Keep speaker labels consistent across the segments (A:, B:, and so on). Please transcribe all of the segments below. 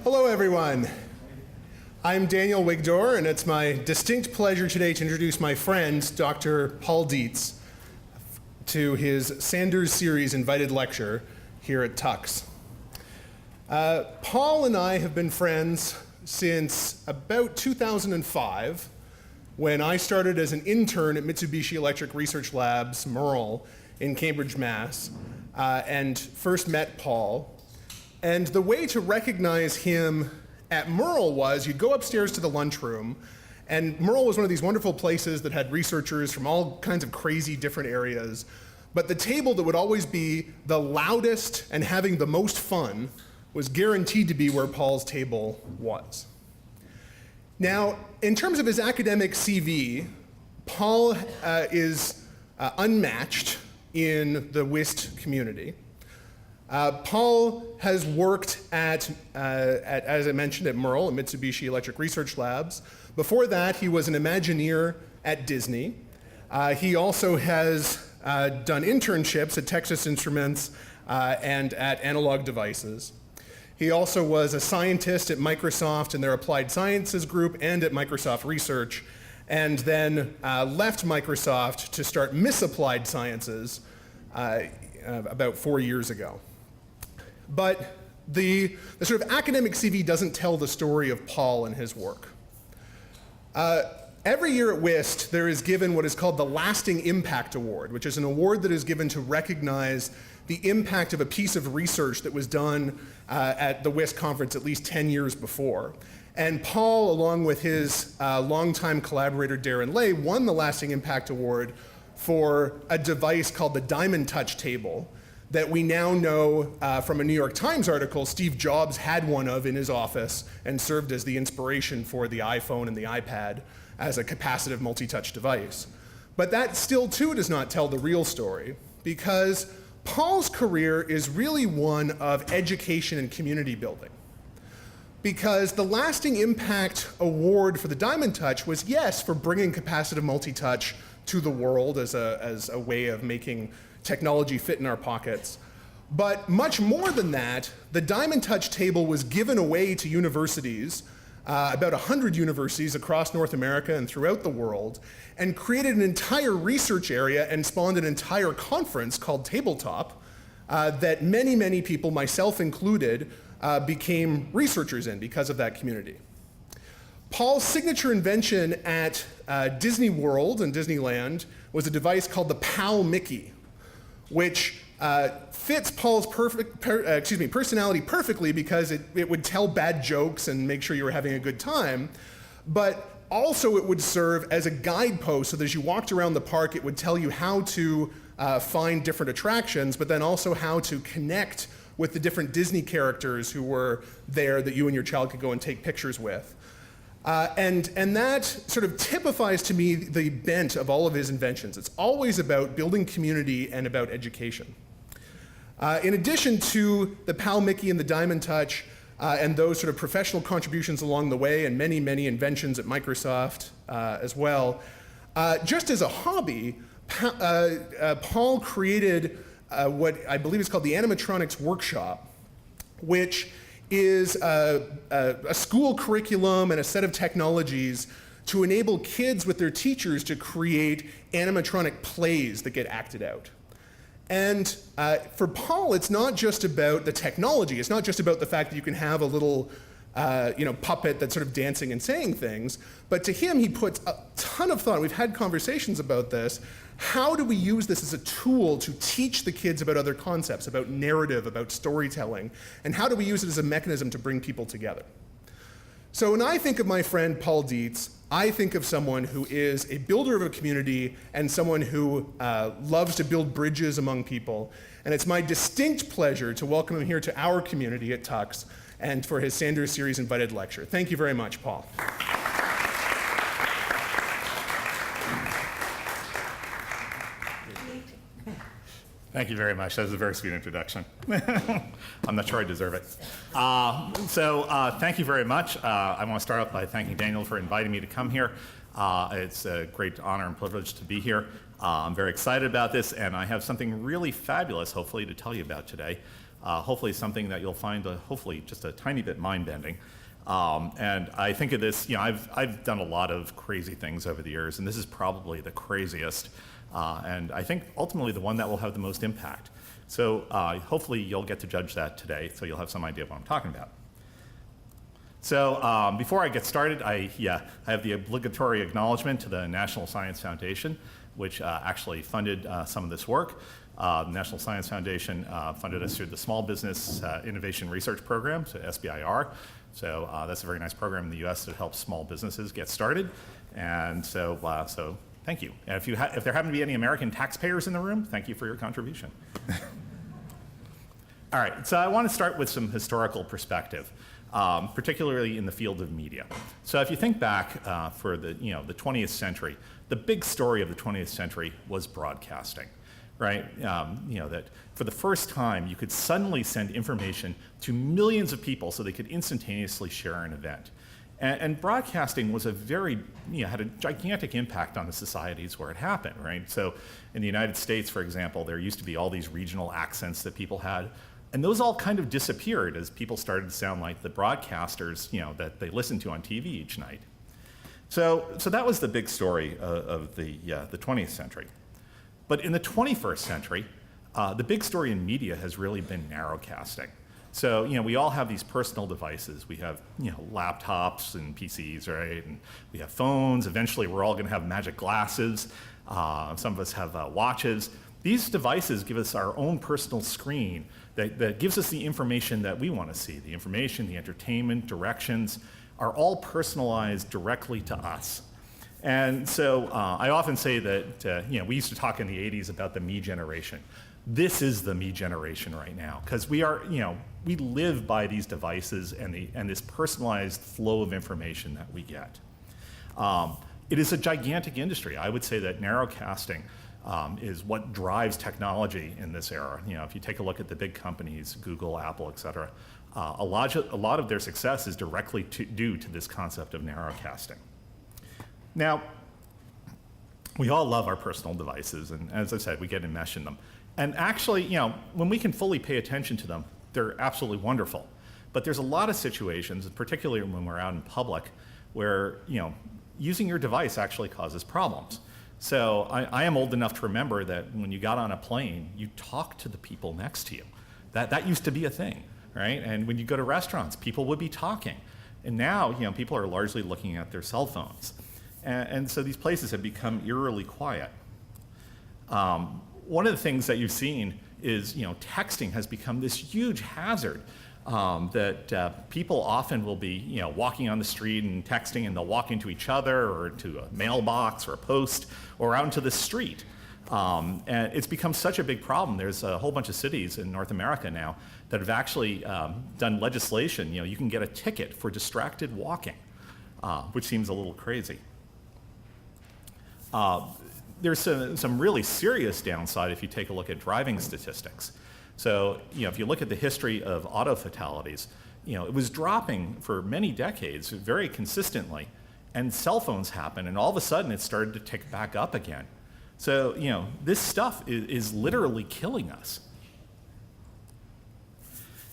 A: Hello, everyone. I'm Daniel Wigdor, and it's my distinct pleasure today to introduce my friend, Dr. Paul Dietz, to his Sanders Series invited lecture here at Tux. Paul and I have been friends since about 2005, when I started as an intern at Mitsubishi Electric Research Labs, Merle, in Cambridge, Mass, and first met Paul. And the way to recognize him at Merle was you'd go upstairs to the lunchroom, and Merle was one of these wonderful places that had researchers from all kinds of crazy different areas. But the table that would always be the loudest and having the most fun was guaranteed to be where Paul's table was. Now, in terms of his academic CV, Paul is unmatched in the WIST community. Paul has worked at, as I mentioned, at Merle, at Mitsubishi Electric Research Labs. Before that, he was an Imagineer at Disney. He also has done internships at Texas Instruments and at Analog Devices. He also was a scientist at Microsoft in their Applied Sciences group and at Microsoft Research, and then left Microsoft to start Misapplied Sciences about 4 years ago. But the sort of academic CV doesn't tell the story of Paul and his work. Every year at WIST, there is given what is called the Lasting Impact Award, which is an award that is given to recognize the impact of a piece of research that was done at the WIST conference at least 10 years before. And Paul, along with his longtime collaborator Darren Lay, won the Lasting Impact Award for a device called the Diamond Touch table that we now know from a New York Times article Steve Jobs had one of in his office and served as the inspiration for the iPhone and the iPad as a capacitive multi-touch device. But that still too does not tell the real story, because Paul's career is really one of education and community building. Because the Lasting Impact Award for the Diamond Touch was, yes, for bringing capacitive multi-touch to the world as a way of making technology fit in our pockets. But much more than that, the Diamond Touch table was given away to universities, about 100 universities across North America and throughout the world, and created an entire research area and spawned an entire conference called Tabletop that many, many people, myself included, became researchers in because of that community. Paul's signature invention at Disney World and Disneyland was a device called the Pal Mickey, which fits Paul's personality perfectly because it would tell bad jokes and make sure you were having a good time, but also it would serve as a guidepost so that as you walked around the park, it would tell you how to find different attractions, but then also how to connect with the different Disney characters who were there that you and your child could go and take pictures with. And that sort of typifies to me the bent of all of his inventions. It's always about building community and about education. In addition to the Pal Mickey and the Diamond Touch and those sort of professional contributions along the way and many, many inventions at Microsoft as well, just as a hobby, Paul created what I believe is called the Animatronics Workshop, which is a school curriculum and a set of technologies to enable kids with their teachers to create animatronic plays that get acted out. And for Paul, it's not just about the technology. It's not just about the fact that you can have a little puppet that's sort of dancing and saying things, but to him, he puts a ton of thought. We've had conversations about this. How do we use this as a tool to teach the kids about other concepts, about narrative, about storytelling, and how do we use it as a mechanism to bring people together? So when I think of my friend Paul Dietz, I think of someone who is a builder of a community and someone who loves to build bridges among people. And it's my distinct pleasure to welcome him here to our community at Tux and for his Sanders Series invited lecture. Thank you very much, Paul.
B: Thank you very much. That was a very sweet introduction. I'm not sure I deserve it. Thank you very much. I want to start off by thanking Daniel for inviting me to come here. It's a great honor and privilege to be here. I'm very excited about this, and I have something really fabulous, hopefully, to tell you about today. hopefully something that you'll find, hopefully just a tiny bit mind-bending. And I think of this, I've done a lot of crazy things over the years, and this is probably the craziest, and I think ultimately the one that will have the most impact. So hopefully you'll get to judge that today, so you'll have some idea of what I'm talking about. So before I get started, I have the obligatory acknowledgement to the National Science Foundation, which actually funded some of this work. The National Science Foundation funded us through the Small Business Innovation Research Program, so SBIR. So that's a very nice program in the US that helps small businesses get started. And so thank you. And if there happen to be any American taxpayers in the room, thank you for your contribution. All right, so I want to start with some historical perspective, particularly in the field of media. So if you think back for the 20th century, the big story of the 20th century was broadcasting, right? That for the first time, you could suddenly send information to millions of people so they could instantaneously share an event. And broadcasting was had a gigantic impact on the societies where it happened, right? So in the United States, for example, there used to be all these regional accents that people had, and those all kind of disappeared as people started to sound like the broadcasters, that they listened to on TV each night. So that was the big story of the 20th century. But in the 21st century, the big story in media has really been narrowcasting. So, we all have these personal devices. We have, laptops and PCs, right? And we have phones. Eventually, we're all going to have magic glasses. Some of us have watches. These devices give us our own personal screen that gives us the information that we want to see. The information, the entertainment, directions are all personalized directly to us. And so I often say that, we used to talk in the 80s about the me generation. This is the me generation right now, because we live by these devices and this personalized flow of information that we get. It is a gigantic industry. I would say that narrowcasting is what drives technology in this era. If you take a look at the big companies, Google, Apple, et cetera, a lot of their success is directly due to this concept of narrowcasting. Now, we all love our personal devices, and as I said, we get enmeshed in them. And actually, when we can fully pay attention to them, they're absolutely wonderful. But there's a lot of situations, particularly when we're out in public, where using your device actually causes problems. So I am old enough to remember that when you got on a plane, you talked to the people next to you. That used to be a thing, right? And when you go to restaurants, people would be talking. And now, people are largely looking at their cell phones. And so these places have become eerily quiet. One of the things that you've seen is, texting has become this huge hazard that people often will be, walking on the street and texting, and they'll walk into each other or to a mailbox or a post or out into the street. And it's become such a big problem. There's a whole bunch of cities in North America now that have actually done legislation. You can get a ticket for distracted walking, which seems a little crazy. There's some really serious downside if you take a look at driving statistics. So, if you look at the history of auto fatalities, it was dropping for many decades very consistently, and cell phones happened, and all of a sudden it started to tick back up again. So, this stuff is literally killing us.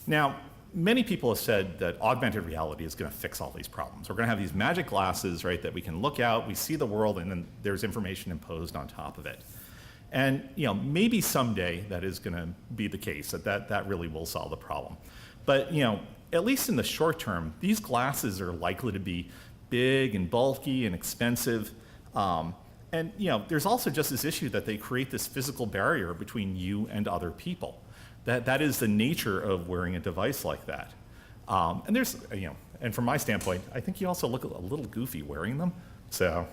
B: Now, many people have said that augmented reality is going to fix all these problems. We're going to have these magic glasses, right, that we can look out, we see the world, and then there's information imposed on top of it. And maybe someday that is going to be the case, that really will solve the problem. But at least in the short term, these glasses are likely to be big and bulky and expensive. And there's also just this issue that they create this physical barrier between you and other people. That is the nature of wearing a device like that. And there's, and from my standpoint, I think you also look a little goofy wearing them. So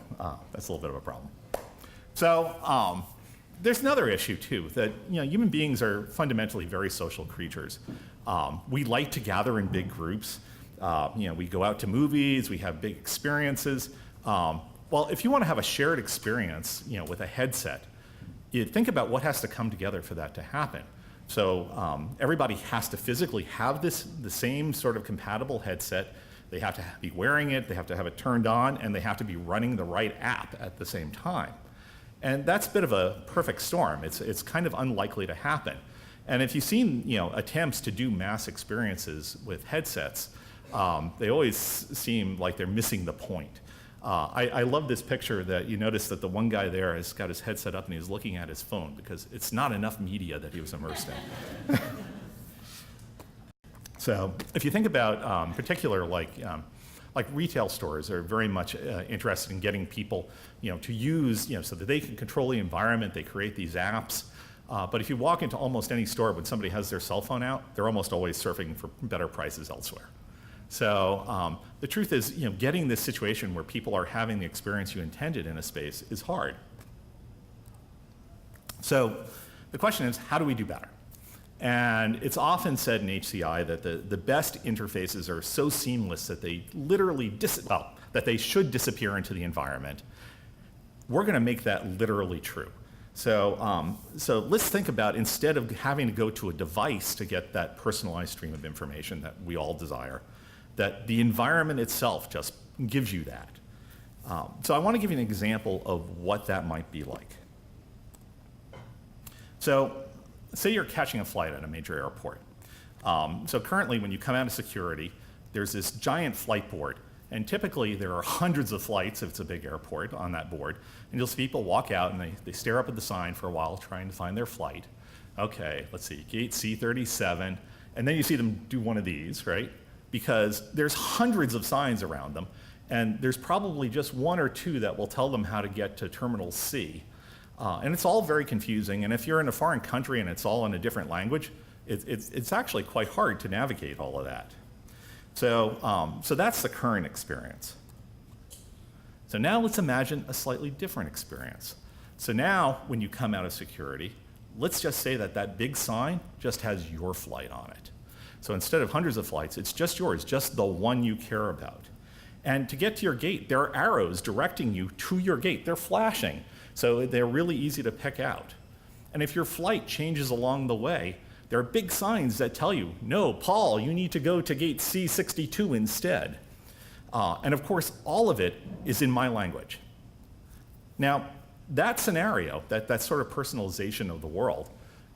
B: that's a little bit of a problem. So there's another issue too, that human beings are fundamentally very social creatures. We like to gather in big groups. We go out to movies, we have big experiences. Well, if you want to have a shared experience, with a headset, you think about what has to come together for that to happen. So everybody has to physically have the same sort of compatible headset. They have to be wearing it, they have to have it turned on, and they have to be running the right app at the same time. And that's a bit of a perfect storm. It's kind of unlikely to happen. And if you've seen attempts to do mass experiences with headsets, they always seem like they're missing the point. I love this picture that you notice that the one guy there has got his headset up and he's looking at his phone because it's not enough media that he was immersed in. So if you think about particular like retail stores are very much interested in getting people to use so that they can control the environment, they create these apps. But if you walk into almost any store when somebody has their cell phone out, they're almost always surfing for better prices elsewhere. So the truth is, getting this situation where people are having the experience you intended in a space is hard. So the question is, how do we do better? And it's often said in HCI that the best interfaces are so seamless that they literally that they should disappear into the environment. We're going to make that literally true. So let's think about, instead of having to go to a device to get that personalized stream of information that we all desire, that the environment itself just gives you that. So I want to give you an example of what that might be like. So say you're catching a flight at a major airport. So currently when you come out of security, there's this giant flight board. And typically there are hundreds of flights, if it's a big airport, on that board. And you'll see people walk out and they stare up at the sign for a while trying to find their flight. Okay, let's see, gate C37. And then you see them do one of these, right? Because there's hundreds of signs around them, and there's probably just one or two that will tell them how to get to Terminal C. And it's all very confusing, and if you're in a foreign country and it's all in a different language, it's actually quite hard to navigate all of that. So that's the current experience. So now let's imagine a slightly different experience. So now when you come out of security, let's just say that big sign just has your flight on it. So instead of hundreds of flights, it's just yours, just the one you care about. And to get to your gate, there are arrows directing you to your gate. They're flashing, so they're really easy to pick out. And if your flight changes along the way, there are big signs that tell you, no, Paul, you need to go to gate C62 instead. And of course, all of it is in my language. Now, that scenario, that sort of personalization of the world,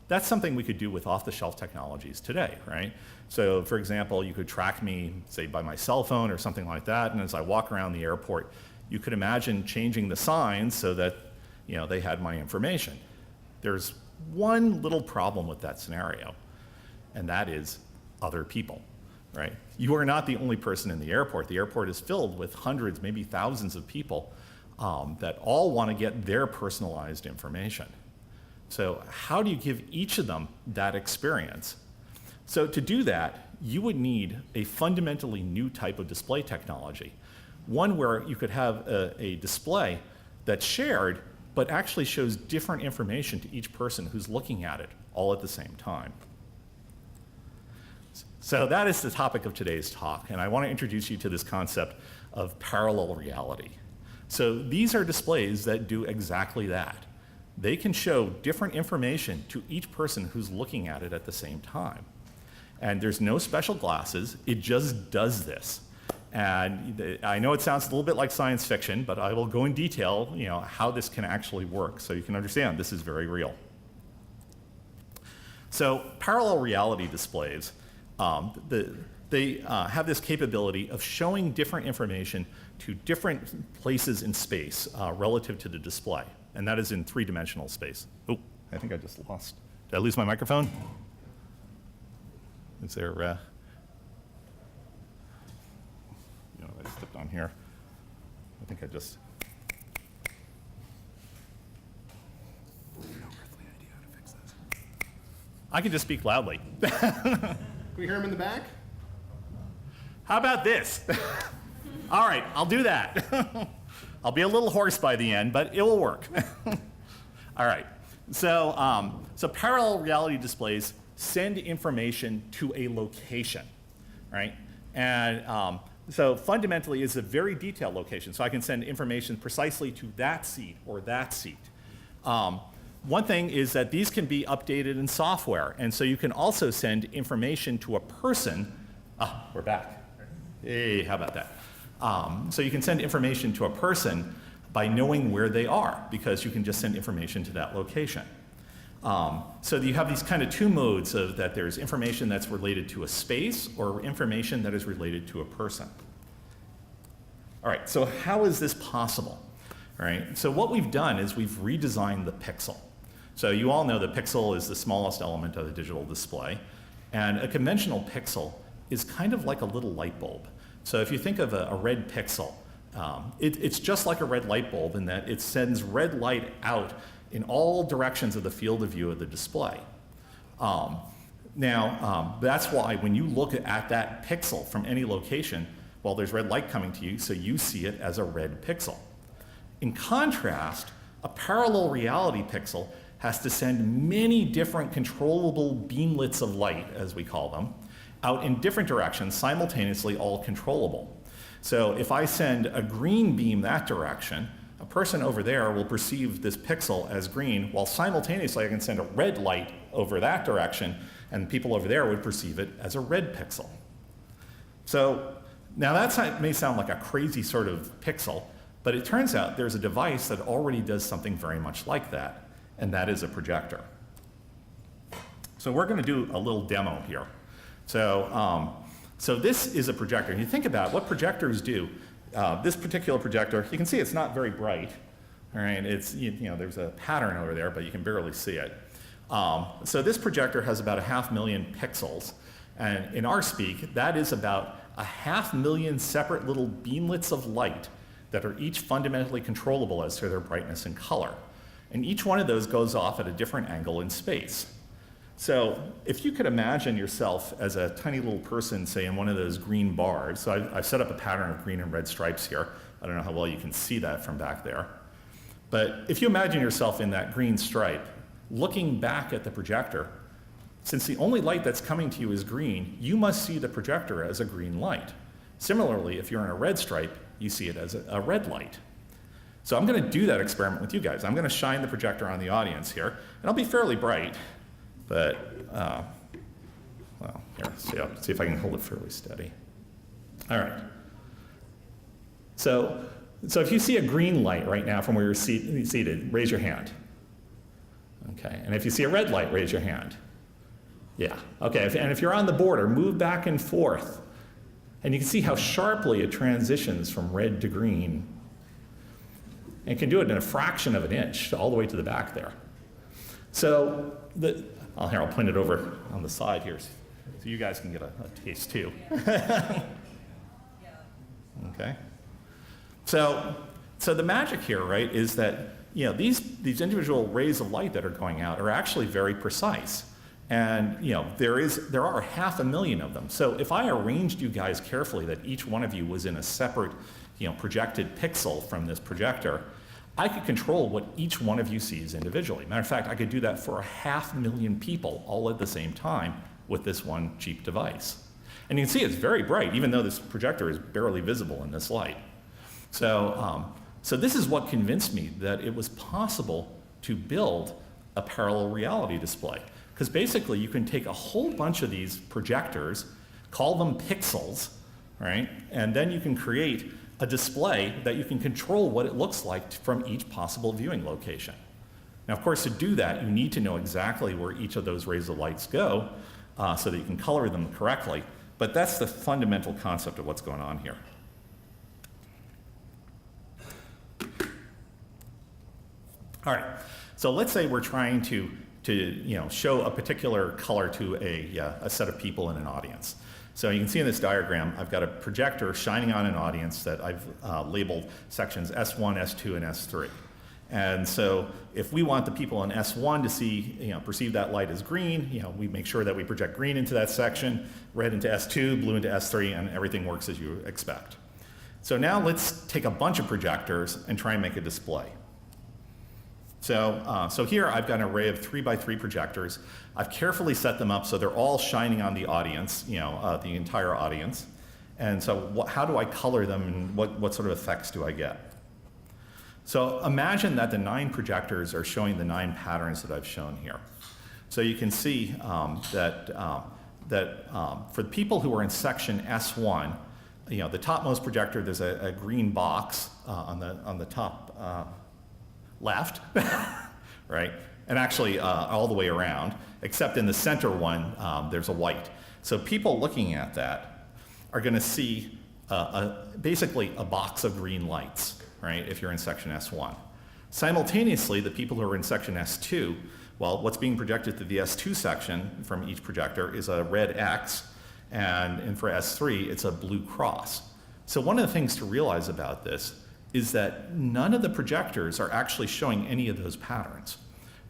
B: that's something we could do with off-the-shelf technologies today, right? So for example, you could track me, say, by my cell phone or something like that, and as I walk around the airport, you could imagine changing the signs so that they had my information. There's one little problem with that scenario, and that is other people, right? You are not the only person in the airport. The airport is filled with hundreds, maybe thousands of people that all want to get their personalized information. So how do you give each of them that experience? So to do that, you would need a fundamentally new type of display technology, one where you could have a display that's shared, but actually shows different information to each person who's looking at it all at the same time. So that is the topic of today's talk, and I want to introduce you to this concept of parallel reality. So these are displays that do exactly that. They can show different information to each person who's looking at it at the same time. And there's no special glasses, it just does this. And I know it sounds a little bit like science fiction, but I will go in detail, how this can actually work so you can understand this is very real. So parallel reality displays, they have this capability of showing different information to different places in space relative to the display. And that is in three-dimensional space. Oh, I think I just lost. Did I lose my microphone? Is there, I stepped on here. I think I just. No earthly idea how to fix this. I can just speak loudly.
A: Can we hear him in the back?
B: How about this? All right, I'll do that. I'll be a little hoarse by the end, but it will work. All right, so parallel reality displays send information to a location, right? And so fundamentally, it's a very detailed location. So I can send information precisely to that seat or that seat. One thing is that these can be updated in software. And so you can also send information to a person. Ah, we're back. Hey, how about that? So you can send information to a person by knowing where they are, because you can just send information to that location. So you have these kind of two modes of that there's information that's related to a space or information that is related to a person. All right, so how is this possible? All right, so what we've done is we've redesigned the pixel. So you all know the pixel is the smallest element of the digital display, and a conventional pixel is kind of like a little light bulb. So if you think of a red pixel, it's just like a red light bulb in that it sends red light out in all directions of the field of view of the display. That's why when you look at that pixel from any location, well, there's red light coming to you, so you see it as a red pixel. In contrast, a parallel reality pixel has to send many different controllable beamlets of light, as we call them, out in different directions, simultaneously all controllable. So if I send a green beam that direction, a person over there will perceive this pixel as green, while simultaneously I can send a red light over that direction, and people over there would perceive it as a red pixel. So now that may sound like a crazy sort of pixel, but it turns out there's a device that already does something very much like that, and that is a projector. So we're going to do a little demo here. So this is a projector. And you think about what projectors do. This particular projector, you can see it's not very bright. All right, it's, there's a pattern over there, but you can barely see it. So this projector has about 500,000 pixels. And in our speak, that is about 500,000 separate little beamlets of light that are each fundamentally controllable as to their brightness and color. And each one of those goes off at a different angle in space. So if you could imagine yourself as a tiny little person, say, in one of those green bars. So I've set up a pattern of green and red stripes here. I don't know how well you can see that from back there. But if you imagine yourself in that green stripe, looking back at the projector, since the only light that's coming to you is green, you must see the projector as a green light. Similarly, if you're in a red stripe, you see it as a red light. So I'm going to do that experiment with you guys. I'm going to shine the projector on the audience here, and I'll be fairly bright. But, well, here, see if I can hold it fairly steady. All right. So if you see a green light right now from where you're seated, raise your hand. Okay, and if you see a red light, raise your hand. Yeah, okay, and if you're on the border, move back and forth. And you can see how sharply it transitions from red to green. And it can do it in a fraction of an inch, all the way to the back there. So, I'll point it over on the side here so you guys can get a taste too. Okay. So the magic here, right, is that these individual rays of light that are going out are actually very precise. And there are 500,000 of them. So if I arranged you guys carefully that each one of you was in a separate projected pixel from this projector, I could control what each one of you sees individually. Matter of fact, I could do that for 500,000 people all at the same time with this one cheap device. And you can see it's very bright, even though this projector is barely visible in this light. So this is what convinced me that it was possible to build a parallel reality display. Because basically, you can take a whole bunch of these projectors, call them pixels, right? And then you can create a display that you can control what it looks like from each possible viewing location. Now, of course, to do that, you need to know exactly where each of those rays of lights go so that you can color them correctly. But that's the fundamental concept of what's going on here. All right, so let's say we're trying to show a particular color to a set of people in an audience. So you can see in this diagram, I've got a projector shining on an audience that I've labeled sections S1, S2, and S3. And so if we want the people in S1 to see, perceive that light as green, we make sure that we project green into that section, red into S2, blue into S3, and everything works as you expect. So now let's take a bunch of projectors and try and make a display. So here I've got an array of 3x3 projectors. I've carefully set them up so they're all shining on the audience, the entire audience. And so how do I color them and what sort of effects do I get? So imagine that the 9 projectors are showing the 9 patterns that I've shown here. So you can see that for the people who are in section S1, the topmost projector, there's a green box on the top left, right? And actually all the way around, except in the center one, there's a white. So people looking at that are going to see basically a box of green lights, right, if you're in section S1. Simultaneously, the people who are in section S2, well, what's being projected to the S2 section from each projector is a red X, and for S3, it's a blue cross. So one of the things to realize about this is that none of the projectors are actually showing any of those patterns,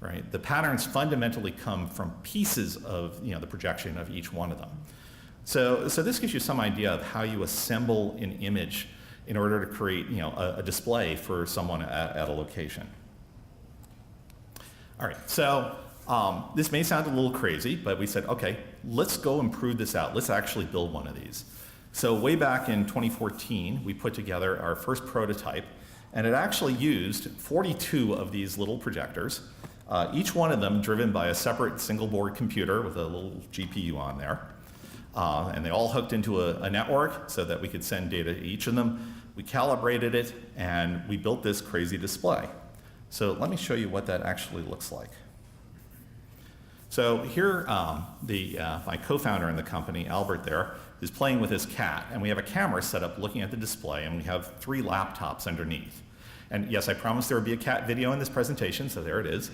B: right? The patterns fundamentally come from pieces of the projection of each one of them. So this gives you some idea of how you assemble an image in order to create a display for someone at a location. All right, so this may sound a little crazy, but we said, okay, let's go and prove this out. Let's actually build one of these. So way back in 2014, we put together our first prototype, and it actually used 42 of these little projectors, each one of them driven by a separate single board computer with a little GPU on there. And they all hooked into a network so that we could send data to each of them. We calibrated it, and we built this crazy display. So let me show you what that actually looks like. So here, my co-founder in the company, Albert there, is playing with his cat, and we have a camera set up looking at the display, and we have 3 laptops underneath. And yes, I promised there would be a cat video in this presentation, so there it is.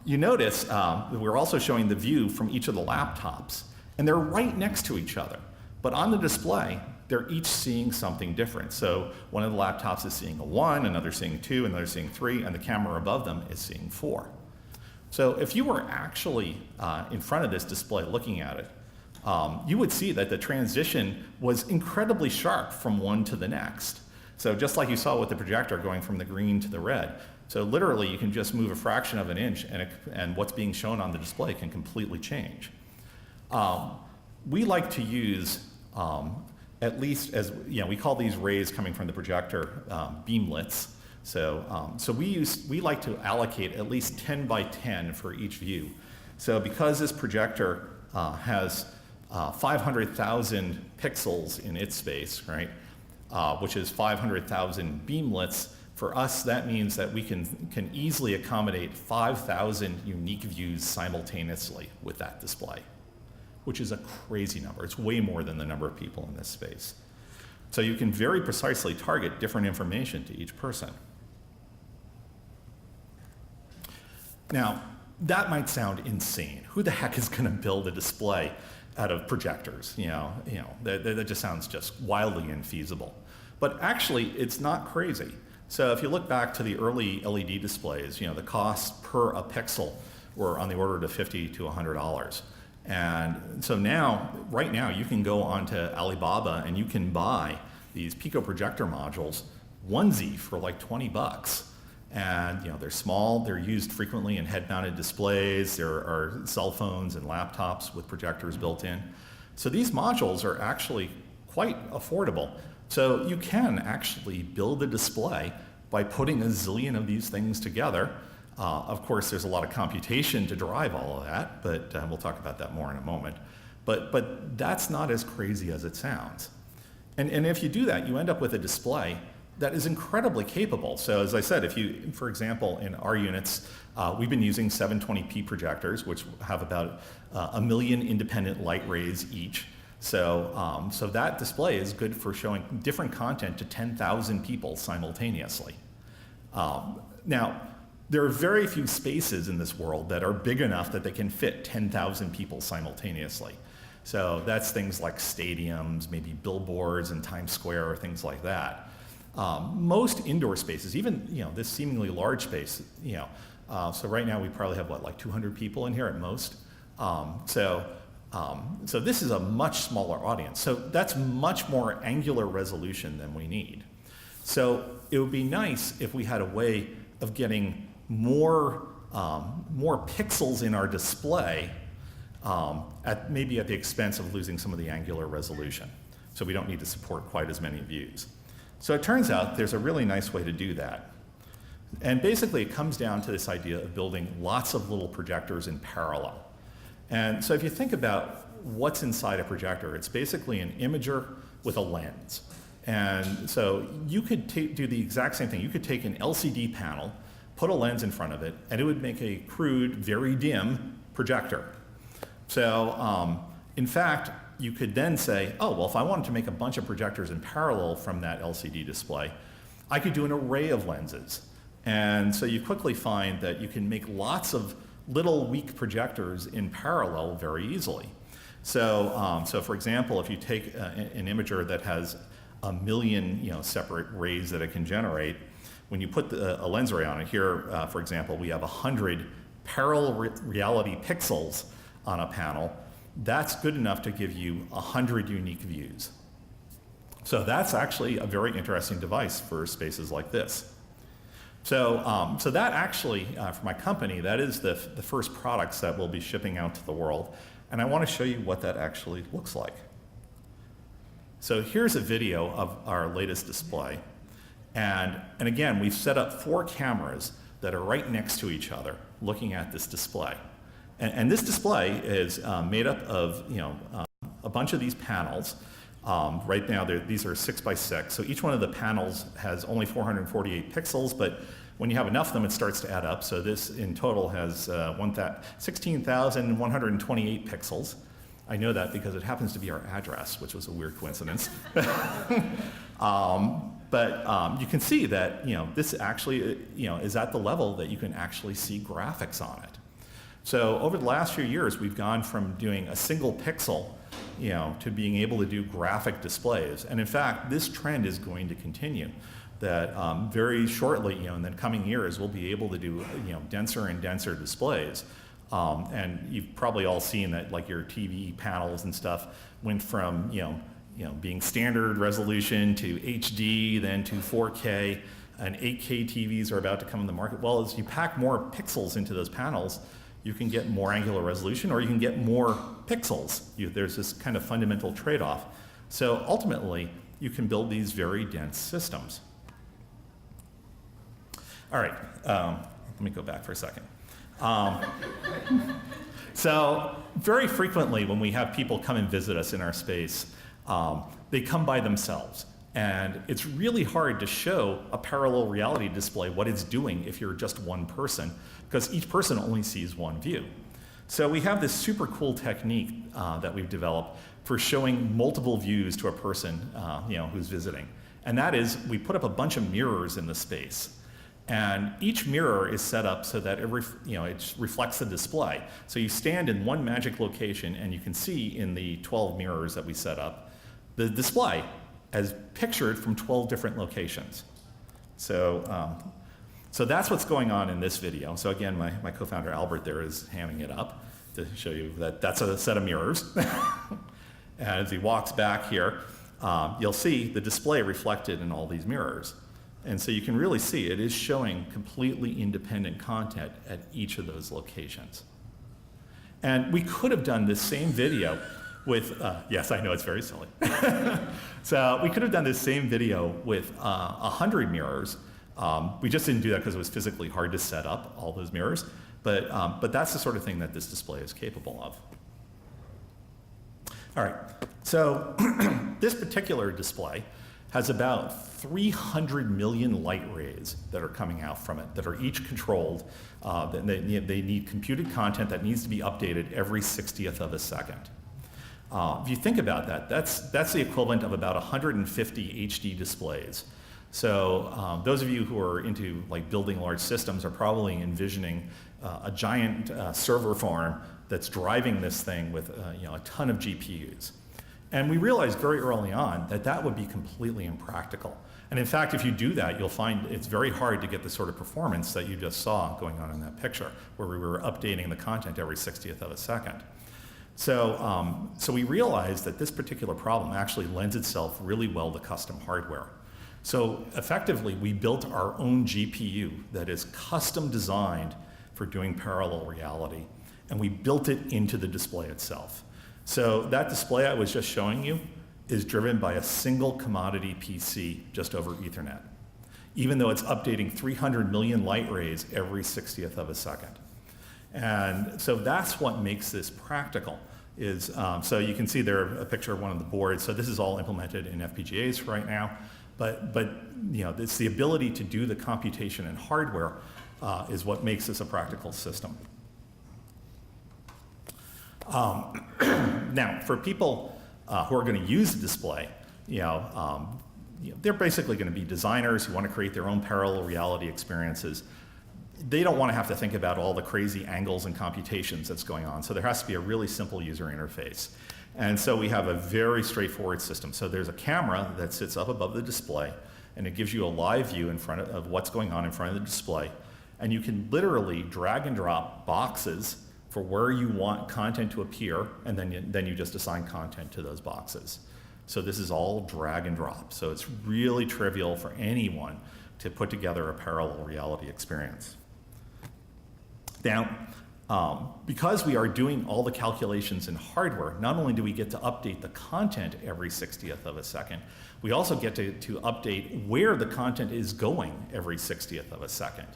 B: You notice we're also showing the view from each of the laptops, and they're right next to each other. But on the display, they're each seeing something different. So one of the laptops is seeing a 1, another seeing 2, another seeing 3, and the camera above them is seeing 4. So if you were actually in front of this display looking at it, you would see that the transition was incredibly sharp from one to the next. So just like you saw with the projector going from the green to the red. So literally you can just move a fraction of an inch and what's being shown on the display can completely change. We like to use at least we call these rays coming from the projector beamlets. So we like to allocate at least 10 by 10 for each view. So because this projector has 500,000 pixels in its space, right, which is 500,000 beamlets, for us that means that we can easily accommodate 5,000 unique views simultaneously with that display, which is a crazy number. It's way more than the number of people in this space. So you can very precisely target different information to each person. Now, that might sound insane. Who the heck is going to build a display out of projectors? That just sounds just wildly infeasible. But actually, it's not crazy. So if you look back to the early LED displays, the costs per a pixel were on the order of $50 to $100. And so right now, you can go onto Alibaba and you can buy these Pico projector modules onesie for like 20 bucks. And they're small, they're used frequently in head-mounted displays, there are cell phones and laptops with projectors built in. So these modules are actually quite affordable. So you can actually build a display by putting a zillion of these things together. Of course, there's a lot of computation to drive all of that, but we'll talk about that more in a moment. But that's not as crazy as it sounds. And if you do that, you end up with a display that is incredibly capable. So as I said, if you, for example, in our units, we've been using 720p projectors, which have about 1 million independent light rays each. So that display is good for showing different content to 10,000 people simultaneously. Now, there are very few spaces in this world that are big enough that they can fit 10,000 people simultaneously. So that's things like stadiums, maybe billboards in Times Square or things like that. Most indoor spaces, even this seemingly large space, so right now we probably have like 200 people in here at most. So this is a much smaller audience. So that's much more angular resolution than we need. So it would be nice if we had a way of getting more pixels in our display, maybe at the expense of losing some of the angular resolution. So we don't need to support quite as many views. So it turns out there's a really nice way to do that. And basically it comes down to this idea of building lots of little projectors in parallel. And so if you think about what's inside a projector, it's basically an imager with a lens. And so you could do the exact same thing. You could take an LCD panel put a lens in front of it, and it would make a crude, very dim projector. So in fact, you could then say, oh, well, if I wanted to make a bunch of projectors in parallel from that LCD display, I could do an array of lenses. And so you quickly find that you can make lots of little weak projectors in parallel very easily. So, for example, if you take an imager that has a million separate rays that it can generate, when you put a lens array on it, here, for example, we have 100 parallel reality pixels on a panel. That's good enough to give you 100 unique views. So that's actually a very interesting device for spaces like this. So, so that actually, for my company, that is the first products that we'll be shipping out to the world. And I want to show you what that actually looks like. So here's a video of our latest display. And again, we've set up 4 cameras that are right next to each other looking at this display. And this display is made up of a bunch of these panels. Right now, these are 6 by 6. So each one of the panels has only 448 pixels, but when you have enough of them, it starts to add up. So this in total has 16,128 pixels. I know that because it happens to be our address, which was a weird coincidence. But you can see that this actually is at the level that you can actually see graphics on it. So over the last few years, we've gone from doing a single pixel to being able to do graphic displays. And in fact, this trend is going to continue. That very shortly, in the coming years, we'll be able to do denser and denser displays. And you've probably all seen that, like your TV panels and stuff went from being standard resolution to HD, then to 4K, and 8K TVs are about to come in the market. Well, as you pack more pixels into those panels, you can get more angular resolution, or you can get more pixels. There's this kind of fundamental trade-off. So ultimately, you can build these very dense systems. All right, let me go back for a second. So very frequently when we have people come and visit us in our space, they come by themselves. And it's really hard to show a parallel reality display what it's doing if you're just one person, because each person only sees one view. So we have this super cool technique that we've developed for showing multiple views to a person who's visiting. And that is, we put up a bunch of mirrors in the space. And each mirror is set up so that it reflects the display. So you stand in one magic location and you can see in the 12 mirrors that we set up the display as pictured from 12 different locations. So, so that's what's going on in this video. So again, my co-founder Albert there is hamming it up to show you that that's a set of mirrors. And as he walks back here, you'll see the display reflected in all these mirrors. And so you can really see it is showing completely independent content at each of those locations. And we could have done this same video with, yes, I know it's very silly. So we could have done this same video with 100 mirrors. We just didn't do that because it was physically hard to set up all those mirrors. But that's the sort of thing that this display is capable of. All right, so this particular display has about 300 million light rays that are coming out from it that are each controlled. They need computed content that needs to be updated every 60th of a second. If you think about that, that's the equivalent of about 150 HD displays. So those of you who are into building large systems are probably envisioning a giant server farm that's driving this thing with a ton of GPUs. And we realized very early on that that would be completely impractical. And in fact, if you do that, you'll find it's very hard to get the sort of performance that you just saw going on in that picture, where we were updating the content every 60th of a second. So, so we realized that this particular problem actually lends itself really well to custom hardware. So effectively, we built our own GPU that is custom designed for doing parallel reality, and we built it into the display itself. So that display I was just showing you is driven by a single commodity PC just over Ethernet, even though it's updating 300 million light rays every 60th of a second. And so that's what makes this practical. So you can see there a picture of one of the boards. So this is all implemented in FPGAs right now. But it's the ability to do the computation in hardware is what makes this a practical system. Now, for people who are going to use the display, they're basically going to be designers who want to create their own parallel reality experiences. They don't want to have to think about all the crazy angles and computations that's going on. So there has to be a really simple user interface. And so we have a very straightforward system. So there's a camera that sits up above the display, and it gives you a live view in front of what's going on in front of the display. And you can literally drag and drop boxes for where you want content to appear, and then you just assign content to those boxes. So this is all drag and drop. So it's really trivial for anyone to put together a parallel reality experience. Now, because we are doing all the calculations in hardware, not only do we get to update the content every 60th of a second, we also get to update where the content is going every 60th of a second,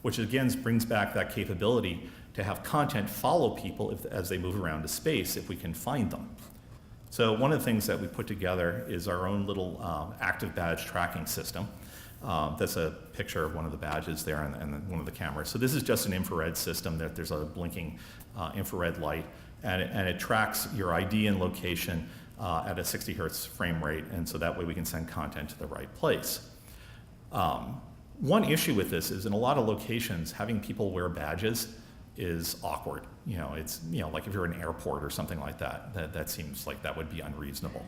B: which again brings back that capability to have content follow people as they move around to space if we can find them. So one of the things that we put together is our own little active badge tracking system. That's a picture of one of the badges there and one of the cameras. So this is just an infrared system that there's a blinking infrared light, and it tracks your ID and location at a 60 hertz frame rate, and so that way we can send content to the right place. One issue with this is in a lot of locations, having people wear badges is awkward. It's like if you're in an airport or something like that, that seems like that would be unreasonable.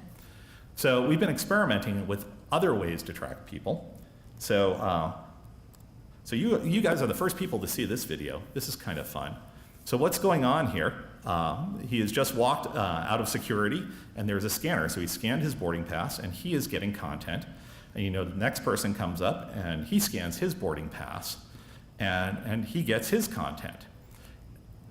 B: So we've been experimenting with other ways to track people. So you guys are the first people to see this video. This is kind of fun. So what's going on here? He has just walked out of security, and there's a scanner. So he scanned his boarding pass, and he is getting content. And the next person comes up, and he scans his boarding pass, and he gets his content.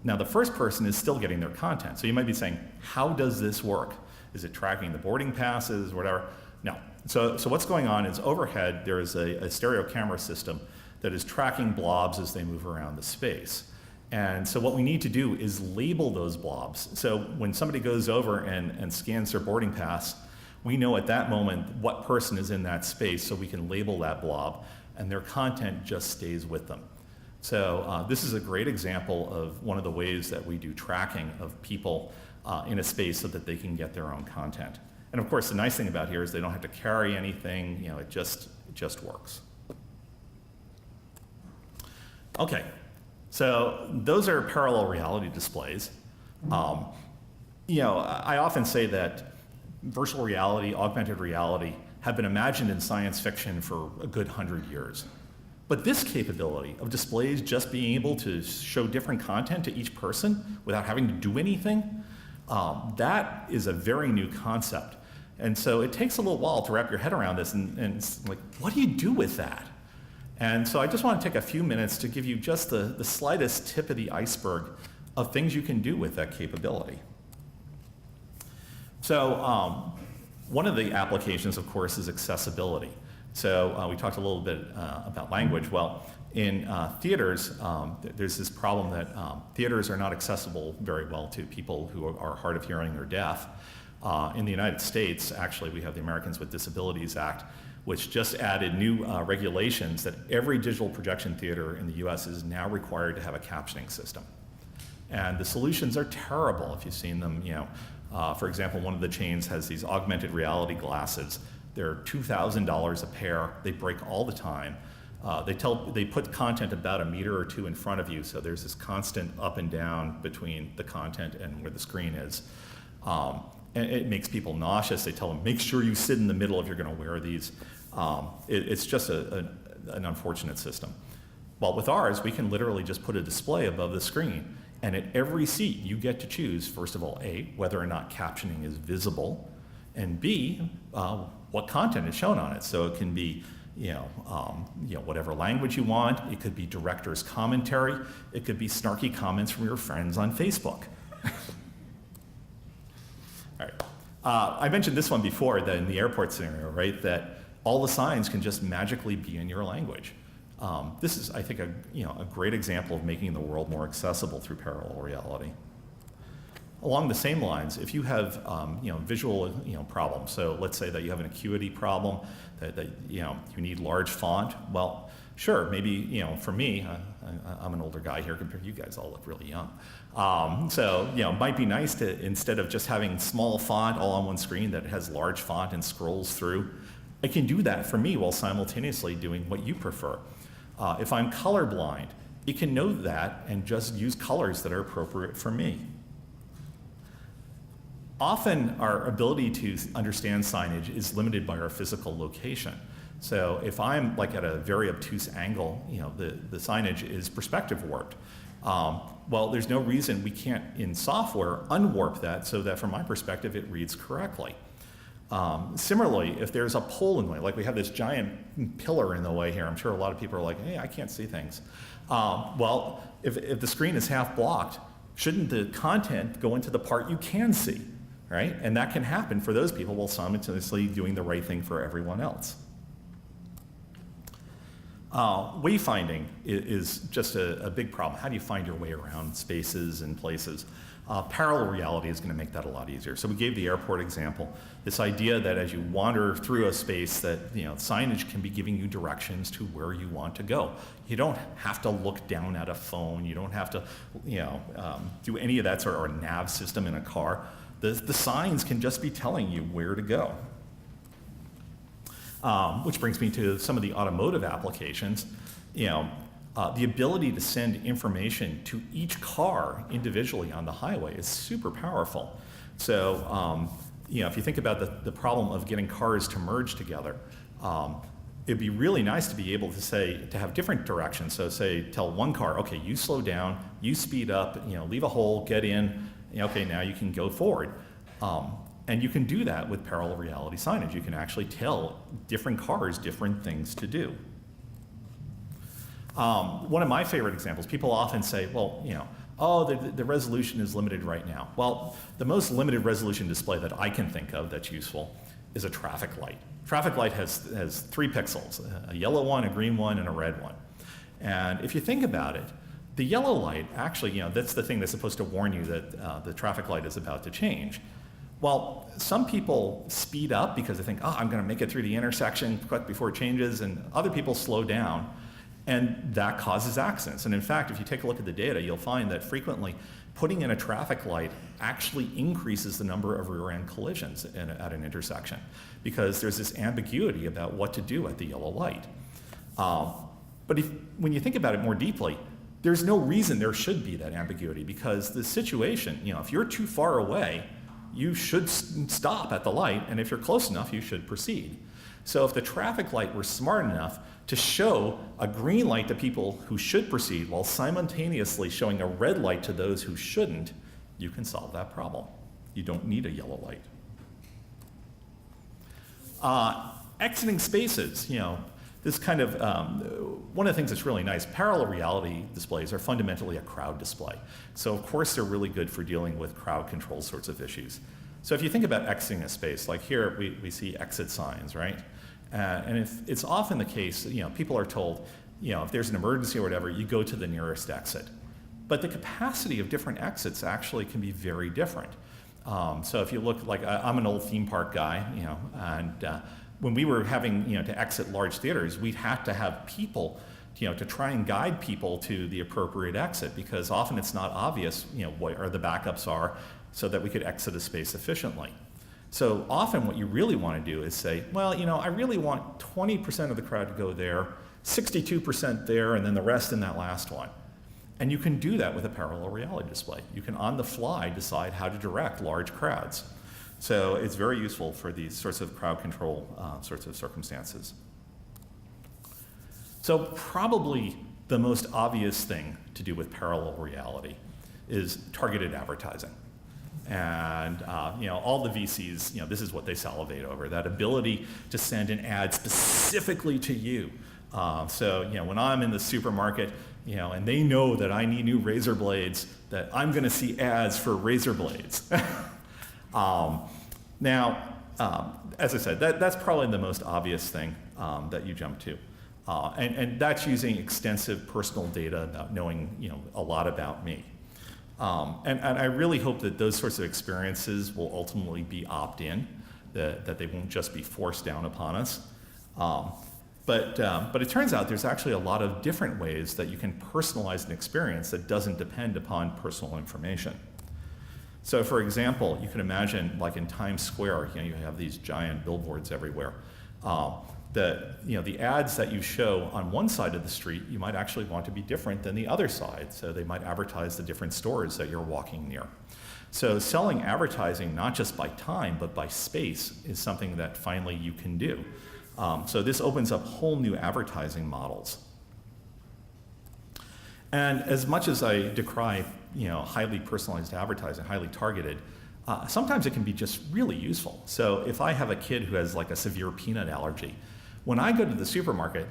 B: Now, the first person is still getting their content. So you might be saying, how does this work? Is it tracking the boarding passes, whatever? No. So what's going on is overhead, there is a stereo camera system that is tracking blobs as they move around the space. And so what we need to do is label those blobs. So when somebody goes over and scans their boarding pass, we know at that moment what person is in that space, so we can label that blob, and their content just stays with them. So this is a great example of one of the ways that we do tracking of people in a space so that they can get their own content. And of course, the nice thing about here is they don't have to carry anything. It just works. Okay, so those are parallel reality displays. I often say that virtual reality, augmented reality have been imagined in science fiction for a good 100 years. But this capability of displays just being able to show different content to each person without having to do anything, that is a very new concept. And so it takes a little while to wrap your head around this, and it's like, what do you do with that? And so I just want to take a few minutes to give you just the slightest tip of the iceberg of things you can do with that capability. So one of the applications, of course, is accessibility. So we talked a little bit about language. Well, in theaters, there's this problem that theaters are not accessible very well to people who are hard of hearing or deaf. In the United States, actually, we have the Americans with Disabilities Act, which just added new regulations that every digital projection theater in the US is now required to have a captioning system. And the solutions are terrible if you've seen them. For example, one of the chains has these augmented reality glasses. They're $2,000 a pair. They break all the time. They put content about 1 meter or 2 in front of you, so there's this constant up and down between the content and where the screen is. And it makes people nauseous. They tell them, make sure you sit in the middle if you're going to wear these. It's just an unfortunate system. Well, with ours, we can literally just put a display above the screen, and at every seat, you get to choose, first of all, A, whether or not captioning is visible, and B, what content is shown on it. So it can be, whatever language you want. It could be director's commentary. It could be snarky comments from your friends on Facebook. All right. I mentioned this one before, that in the airport scenario, right? That all the signs can just magically be in your language. This is, I think, a great example of making the world more accessible through parallel reality. Along the same lines, if you have visual problems, so let's say that you have an acuity problem, that you need large font. Well, sure, maybe for me, I'm an older guy here compared to you guys. All look really young. So it might be nice to, instead of just having small font all on one screen, that it has large font and scrolls through. I can do that for me while simultaneously doing what you prefer. If I'm colorblind, it can know that and just use colors that are appropriate for me. Often our ability to understand signage is limited by our physical location. So if I'm like at a very obtuse angle, the signage is perspective warped. Well, there's no reason we can't, in software, unwarp that so that from my perspective it reads correctly. Similarly, if there's a pole in the way, like we have this giant pillar in the way here, I'm sure a lot of people are like, hey, I can't see things. Well, if the screen is half blocked, shouldn't the content go into the part you can see, right? And that can happen for those people while simultaneously doing the right thing for everyone else. Wayfinding is just a big problem. How do you find your way around spaces and places? Parallel reality is going to make that a lot easier. So we gave the airport example, this idea that as you wander through a space that signage can be giving you directions to where you want to go. You don't have to look down at a phone. You don't have to do any of that sort of or nav system in a car. The signs can just be telling you where to go. Which brings me to some of the automotive applications. The ability to send information to each car individually on the highway is super powerful. So, if you think about the problem of getting cars to merge together, it'd be really nice to be able to have different directions. So tell one car, okay, you slow down, you speed up, leave a hole, get in, okay, now you can go forward. And you can do that with parallel reality signage. You can actually tell different cars different things to do. One of my favorite examples, people often say, well, the resolution is limited right now. Well, the most limited resolution display that I can think of that's useful is a traffic light. Traffic light has 3 pixels, a yellow one, a green one, and a red one. And if you think about it, the yellow light actually, that's the thing that's supposed to warn you that the traffic light is about to change. Well, some people speed up because they think, I'm going to make it through the intersection quick before it changes, and other people slow down, and that causes accidents. And in fact, if you take a look at the data, you'll find that frequently putting in a traffic light actually increases the number of rear-end collisions at an intersection because there's this ambiguity about what to do at the yellow light. But when you think about it more deeply, there's no reason there should be that ambiguity because the situation, if you're too far away, you should stop at the light, and if you're close enough, you should proceed. So if the traffic light were smart enough to show a green light to people who should proceed while simultaneously showing a red light to those who shouldn't, you can solve that problem. You don't need a yellow light. Exiting spaces, this kind of, one of the things that's really nice, parallel reality displays are fundamentally a crowd display. So of course they're really good for dealing with crowd control sorts of issues. So if you think about exiting a space, like here we see exit signs, right? And if it's often the case, people are told, if there's an emergency or whatever, you go to the nearest exit. But the capacity of different exits actually can be very different. So if you look, like I'm an old theme park guy, and when we were having to exit large theaters, we'd have to have people to try and guide people to the appropriate exit because often it's not obvious where the backups are so that we could exit a space efficiently. So often what you really want to do is say, well, I really want 20% of the crowd to go there, 62% there, and then the rest in that last one. And you can do that with a parallel reality display. You can on the fly decide how to direct large crowds. So it's very useful for these sorts of crowd control sorts of circumstances. So probably the most obvious thing to do with parallel reality is targeted advertising. And all the VCs, this is what they salivate over, that ability to send an ad specifically to you. So when I'm in the supermarket, and they know that I need new razor blades, that I'm going to see ads for razor blades. Now, as I said, that's probably the most obvious thing that you jump to. And that's using extensive personal data about knowing a lot about me. And I really hope that those sorts of experiences will ultimately be opt-in, that they won't just be forced down upon us. But it turns out there's actually a lot of different ways that you can personalize an experience that doesn't depend upon personal information. So for example, you can imagine like in Times Square, you have these giant billboards everywhere. The ads that you show on one side of the street, you might actually want to be different than the other side. So they might advertise the different stores that you're walking near. So selling advertising, not just by time, but by space, is something that finally you can do. So this opens up whole new advertising models. And as much as I decry, highly personalized advertising, highly targeted, sometimes it can be just really useful. So if I have a kid who has like a severe peanut allergy, when I go to the supermarket,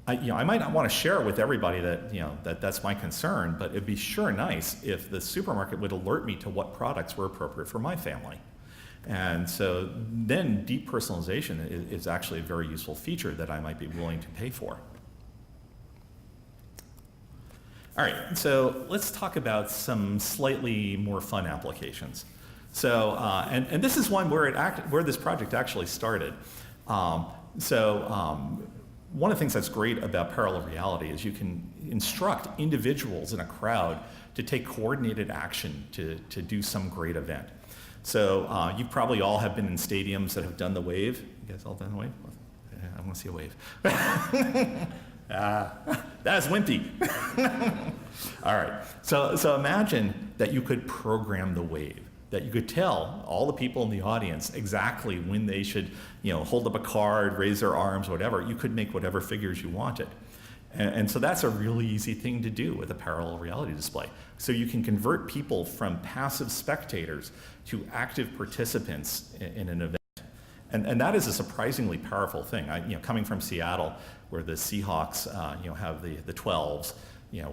B: I might not want to share with everybody that that's my concern, but it'd be sure nice if the supermarket would alert me to what products were appropriate for my family. And so then deep personalization is actually a very useful feature that I might be willing to pay for. All right, so let's talk about some slightly more fun applications. So, and this is one where this project actually started. One of the things that's great about parallel reality is you can instruct individuals in a crowd to take coordinated action to do some great event. So you probably all have been in stadiums that have done the wave. You guys all done the wave? I want to see a wave. That's wimpy. All right, so imagine that you could program the wave, that you could tell all the people in the audience exactly when they should, hold up a card, raise their arms, whatever. You could make whatever figures you wanted. And so that's a really easy thing to do with a parallel reality display. So you can convert people from passive spectators to active participants in an event. And that is a surprisingly powerful thing. Coming from Seattle, where the Seahawks, have the 12s,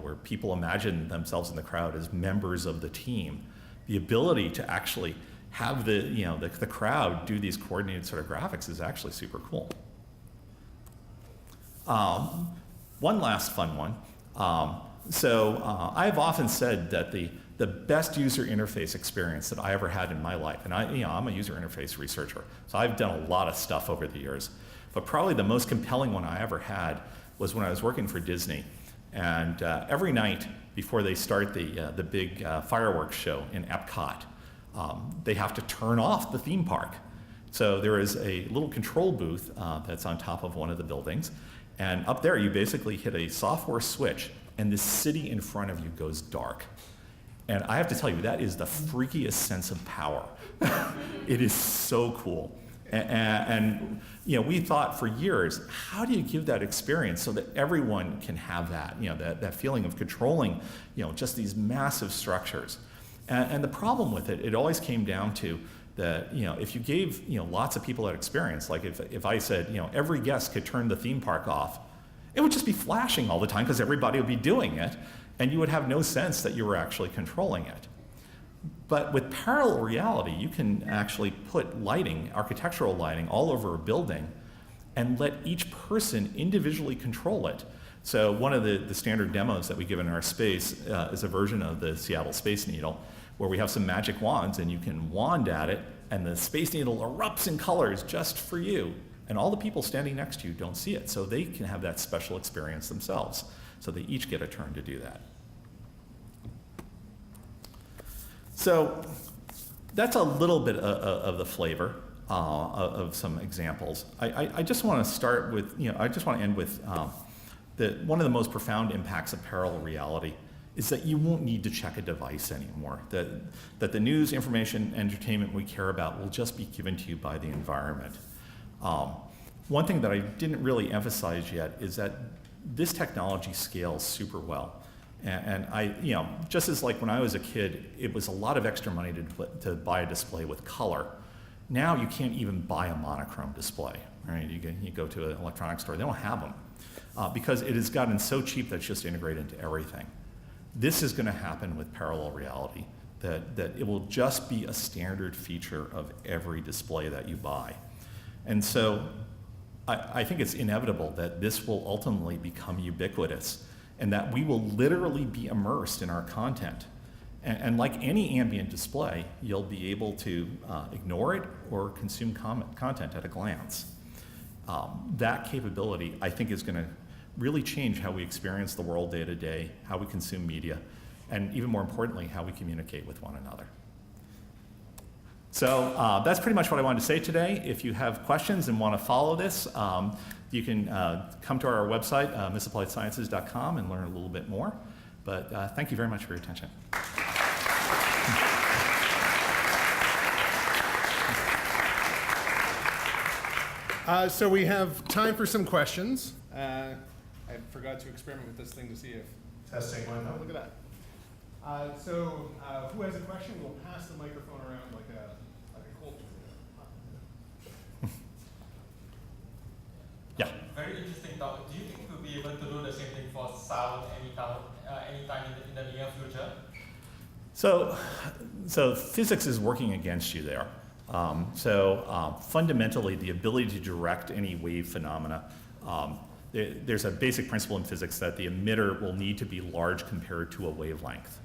B: where people imagine themselves in the crowd as members of the team, the ability to actually have the crowd do these coordinated sort of graphics is actually super cool. One last fun one. I've often said that the best user interface experience that I ever had in my life, and I'm a user interface researcher, so I've done a lot of stuff over the years, but probably the most compelling one I ever had was when I was working for Disney. And every night before they start the big fireworks show in Epcot, they have to turn off the theme park. So there is a little control booth that's on top of one of the buildings. And up there, you basically hit a software switch, and the city in front of you goes dark. And I have to tell you, that is the freakiest sense of power. It is so cool. And we thought for years, how do you give that experience so that everyone can have that, that feeling of controlling, just these massive structures. And the problem with it always came down to that, if you gave, lots of people that experience, like if I said, every guest could turn the theme park off, it would just be flashing all the time because everybody would be doing it, and you would have no sense that you were actually controlling it. But with parallel reality, you can actually put lighting, architectural lighting, all over a building and let each person individually control it. So one of the standard demos that we give in our space is a version of the Seattle Space Needle, where we have some magic wands and you can wand at it and the Space Needle erupts in colors just for you. And all the people standing next to you don't see it, so they can have that special experience themselves. So they each get a turn to do that. So that's a little bit of the flavor of some examples. I just want to start with, I just want to end with one of the most profound impacts of parallel reality is that you won't need to check a device anymore. That the news, information, entertainment we care about will just be given to you by the environment. One thing that I didn't really emphasize yet is that this technology scales super well. And I, just as like when I was a kid, it was a lot of extra money to buy a display with color. Now you can't even buy a monochrome display, right? You go to an electronics store, they don't have them because it has gotten so cheap that it's just integrated into everything. This is going to happen with parallel reality, that it will just be a standard feature of every display that you buy. And so I think it's inevitable that this will ultimately become ubiquitous and that we will literally be immersed in our content. And like any ambient display, you'll be able to ignore it or consume content at a glance. That capability, I think, is going to really change how we experience the world day to day, how we consume media, and even more importantly, how we communicate with one another. So that's pretty much what I wanted to say today. If you have questions and want to follow this, you can come to our website, misappliedsciences.com, and learn a little bit more. But thank you very much for your attention.
A: So we have time for some questions. I forgot to experiment with this thing to see if testing went. Oh, look at that. So who has a question? We'll pass the microphone around like a cold.
B: Yeah.
C: Very interesting topic. Do you think we'll be able to do the same thing for sound anytime in the near future?
B: So physics is working against you there. Fundamentally, the ability to direct any wave phenomena, there's a basic principle in physics that the emitter will need to be large compared to a wavelength.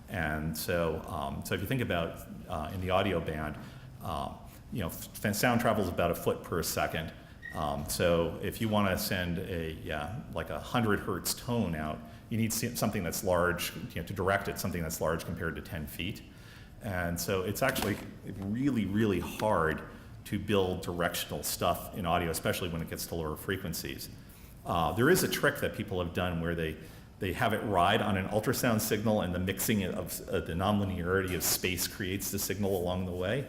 B: And so if you think about in the audio band, sound travels about a foot per second. So if you want to send like 100 hertz tone out, you need something that's large, to direct it, something that's large compared to 10 feet. And so it's actually really, really hard to build directional stuff in audio, especially when it gets to lower frequencies. There is a trick that people have done where they have it ride on an ultrasound signal, and the mixing of the nonlinearity of space creates the signal along the way.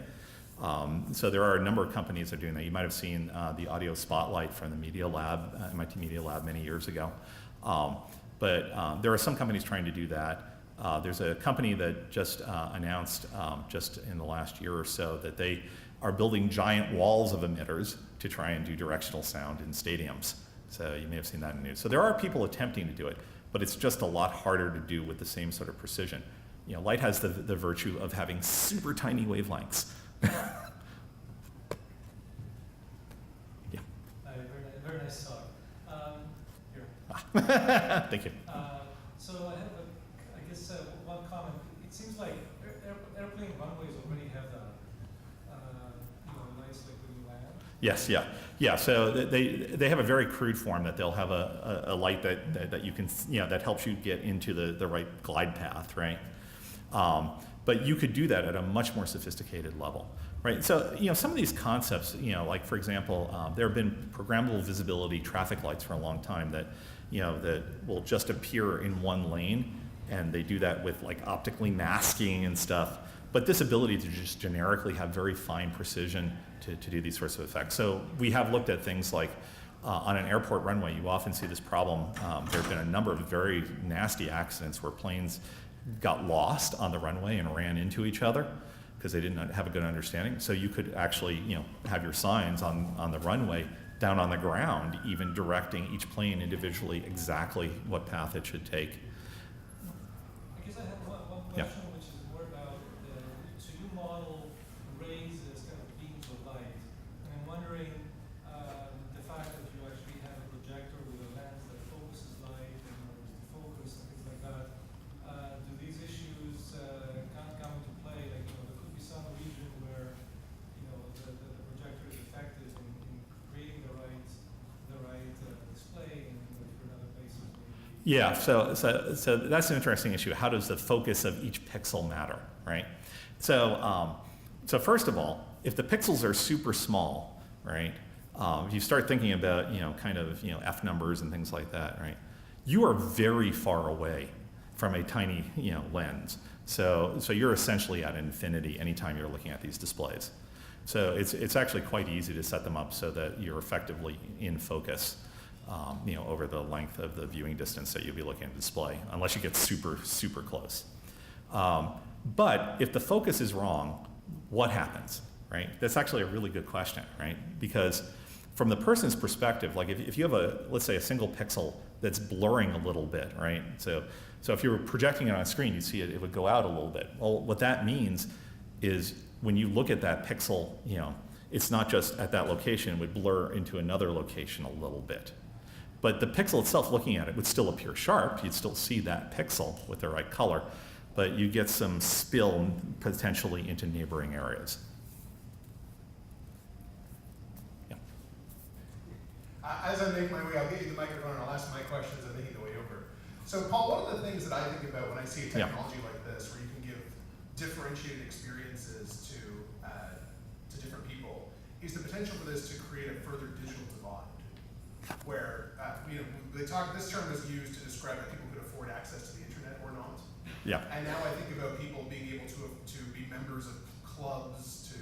B: So there are a number of companies that are doing that. You might have seen the audio spotlight from the Media Lab, MIT Media Lab many years ago. But there are some companies trying to do that. There's a company that just announced just in the last year or so that they are building giant walls of emitters to try and do directional sound in stadiums. So you may have seen that in the news. So there are people attempting to do it, but it's just a lot harder to do with the same sort of precision. Light has the virtue of having super tiny wavelengths. Yeah.
D: Very nice talk. Here.
B: Thank you.
D: So I have, I guess, one comment. It seems like airplane runways already have lights like when you land.
B: Yes, yeah. So they have a very crude form that they'll have a light that you can, that helps you get into the right glide path, right? But you could do that at a much more sophisticated level, right? So, some of these concepts, like for example, there have been programmable visibility traffic lights for a long time that, that will just appear in one lane, and they do that with like optically masking and stuff. But this ability to just generically have very fine precision to do these sorts of effects. So we have looked at things like on an airport runway, you often see this problem. There have been a number of very nasty accidents where planes got lost on the runway and ran into each other because they didn't have a good understanding. So you could actually, have your signs on the runway down on the ground, even directing each plane individually exactly what path it should take.
D: I guess I have one question, which is more about so you model rays as kind of beams of light, and I'm wondering the fact that you actually have a projector with a lens that focuses light and the focus and things like that. Do these issues come into play? Like, there could be some region where the projector is effective in creating the right display, and for other places maybe.
B: Yeah, so that's an interesting issue. How does the focus of each pixel matter, right? So first of all, if the pixels are super small, right? If you start thinking about F numbers and things like that, right? You are very far away from a tiny lens. So you're essentially at infinity anytime you're looking at these displays. So it's actually quite easy to set them up so that you're effectively in focus, over the length of the viewing distance that you'll be looking at the display, unless you get super, super close. But if the focus is wrong, what happens, right? That's actually a really good question, right? Because from the person's perspective, like if you have let's say a single pixel that's blurring a little bit, right? So if you were projecting it on a screen, you'd see it would go out a little bit. Well, what that means is when you look at that pixel, it's not just at that location, it would blur into another location a little bit. But the pixel itself, looking at it, would still appear sharp. You'd still see that pixel with the right color. but you get some spill potentially into neighboring areas. Yeah.
A: As I make my way, I'll get you the microphone and I'll ask my questions and making the way over. So Paul, one of the things that I think about when I see a technology like this, where you can give differentiated experiences to different people, is the potential for this to create a further digital divide. Where this term is used to describe that people could afford access to the internet or not.
B: Yeah.
A: And now I think about people being able to be members of clubs, to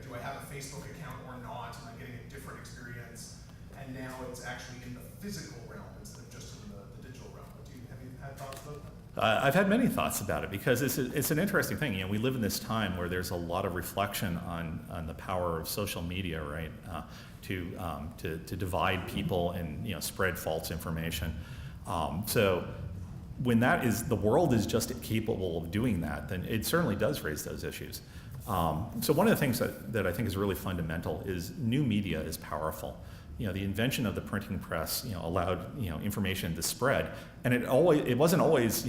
A: do I have a Facebook account or not? Am I getting a different experience? And now it's actually in the physical realm instead of just in the digital realm. Have you had thoughts about that?
B: I've had many thoughts about it because it's an interesting thing. We live in this time where there's a lot of reflection on the power of social media, right? To divide people and spread false information. So when the world is just capable of doing that, then it certainly does raise those issues. So one of the things that I think is really fundamental is new media is powerful. The invention of the printing press, allowed information to spread, and it wasn't always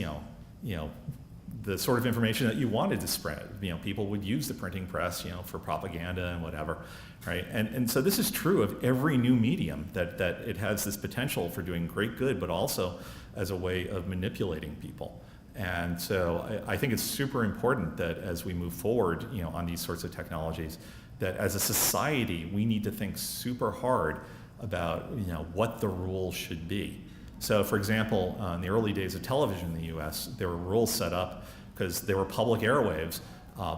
B: the sort of information that you wanted to spread. People would use the printing press, for propaganda and whatever, right? And so this is true of every new medium, that it has this potential for doing great good, but also as a way of manipulating people. And so I think it's super important that as we move forward, on these sorts of technologies, that as a society we need to think super hard about what the rules should be. So, for example, in the early days of television in the U.S., there were rules set up because there were public airwaves,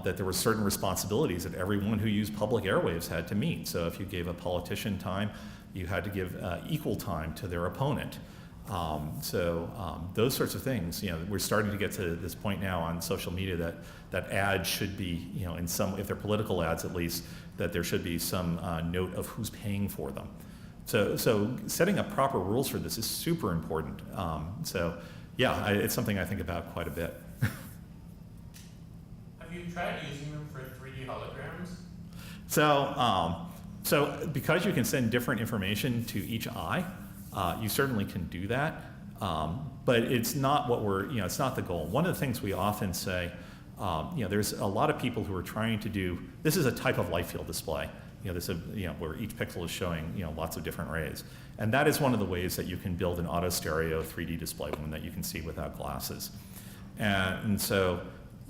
B: that there were certain responsibilities that everyone who used public airwaves had to meet. So if you gave a politician time, you had to give equal time to their opponent. Those sorts of things, we're starting to get to this point now on social media that ads should be, in some, if they're political ads at least, that there should be some note of who's paying for them. So setting up proper rules for this is super important. It's something I think about quite a bit.
C: Have you tried using them for 3D holograms?
B: So because you can send different information to each eye, you certainly can do that, but it's not what it's not the goal. One of the things we often say, there's a lot of people who are trying to do, this is a type of light field display, where each pixel is showing, lots of different rays. And that is one of the ways that you can build an auto stereo 3D display, one that you can see without glasses. And so,